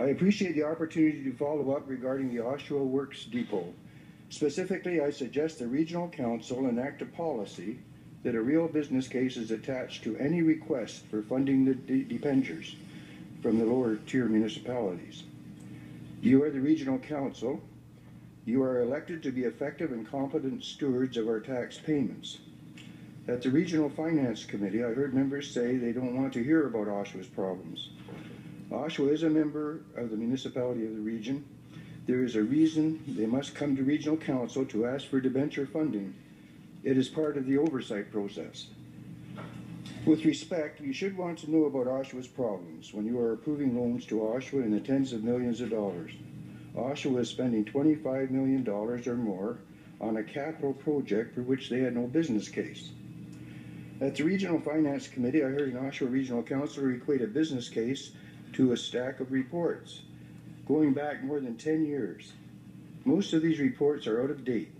I appreciate the opportunity to follow up regarding the Oshawa Works Depot. Specifically, I suggest the Regional Council enact a policy that a real business case is attached to any request for funding the debentures from the lower tier municipalities. You are the Regional Council. You are elected to be effective and competent stewards of our tax payments. At the Regional Finance Committee, I heard members say they don't want to hear about Oshawa's problems. Oshawa is a member of the municipality of the region. There is a reason they must come to Regional Council to ask for debenture funding. It is part of the oversight process. With respect, you should want to know about Oshawa's problems when you are approving loans to Oshawa in the tens of millions of dollars. Oshawa is spending $25 million or more on a capital project for which they had no business case. At the Regional Finance Committee, I heard an Oshawa Regional Councilor equate a business case to a stack of reports, going back more than 10 years. Most of these reports are out of date.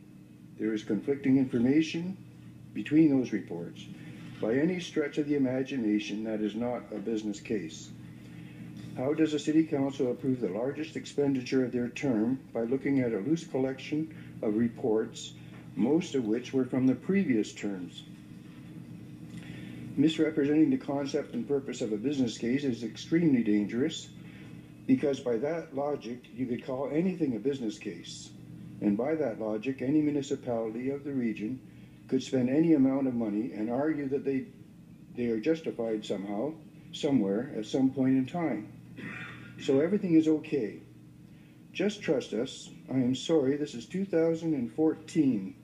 There is conflicting information between those reports. By any stretch of the imagination, that is not a business case. How does a city council approve the largest expenditure of their term by looking at a loose collection of reports, most of which were from the previous terms? Misrepresenting the concept and purpose of a business case is extremely dangerous, because by that logic, you could call anything a business case. And by that logic, any municipality of the region could spend any amount of money and argue that they are justified somehow, somewhere, at some point in time. So everything is okay. Just trust us. I am sorry, this is 2014.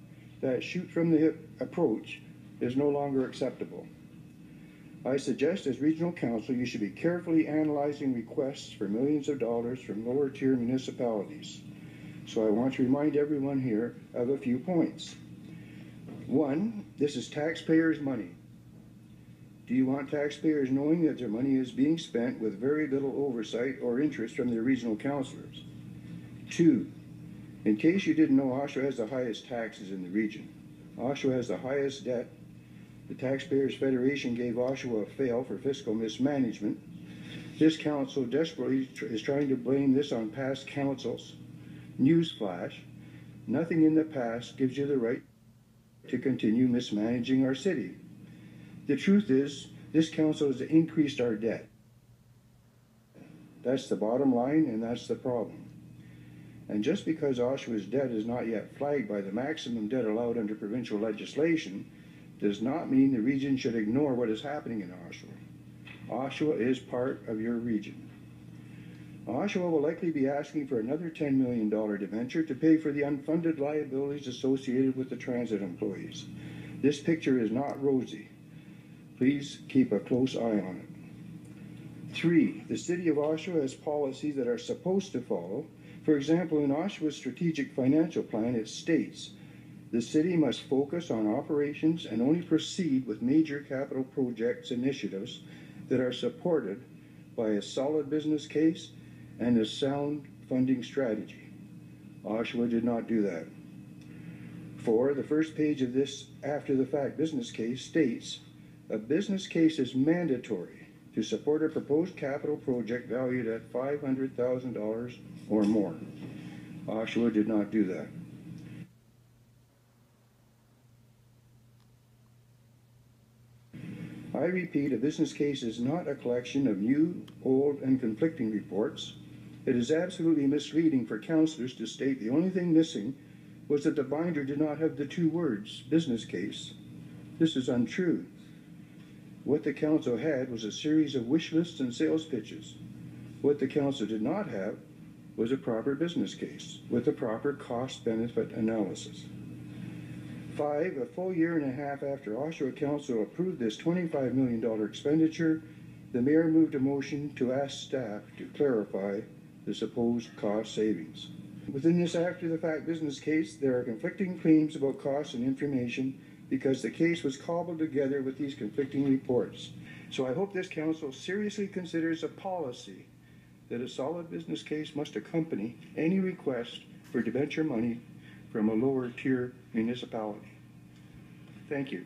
That shoot from the hip approach is no longer acceptable. I suggest as Regional Council you should be carefully analyzing requests for millions of dollars from lower tier municipalities. So I want to remind everyone here of a few points. One, this is taxpayers' money. Do you want taxpayers knowing that their money is being spent with very little oversight or interest from their regional councillors? Two, in case you didn't know, Oshawa has the highest taxes in the region. Oshawa has the highest debt. The Taxpayers Federation gave Oshawa a fail for fiscal mismanagement. This council desperately is trying to blame this on past councils. Newsflash, nothing in the past gives you the right to continue mismanaging our city. The truth is, this council has increased our debt. That's the bottom line, and that's the problem. And just because Oshawa's debt is not yet flagged by the maximum debt allowed under provincial legislation, does not mean the region should ignore what is happening in Oshawa. Oshawa is part of your region. Oshawa will likely be asking for another $10 million debenture to pay for the unfunded liabilities associated with the transit employees. This picture is not rosy. Please keep a close eye on it. 3, the City of Oshawa has policies that are supposed to follow. For example, in Oshawa's strategic financial plan, it states the city must focus on operations and only proceed with major capital projects initiatives that are supported by a solid business case and a sound funding strategy. Oshawa did not do that. 4, the first page of this after-the-fact business case states, a business case is mandatory to support a proposed capital project valued at $500,000 or more. Oshawa did not do that. I repeat, a business case is not a collection of new, old, and conflicting reports. It is absolutely misleading for councillors to state the only thing missing was that the binder did not have the 2 words, business case. This is untrue. What the council had was a series of wish lists and sales pitches. What the council did not have was a proper business case with a proper cost-benefit analysis. 5, a full year and a half after Oshawa Council approved this $25 million expenditure, the Mayor moved a motion to ask staff to clarify the supposed cost savings. Within this after-the-fact business case, there are conflicting claims about costs and information because the case was cobbled together with these conflicting reports. So I hope this council seriously considers a policy that a solid business case must accompany any request for debenture money from a lower tier municipality. Thank you.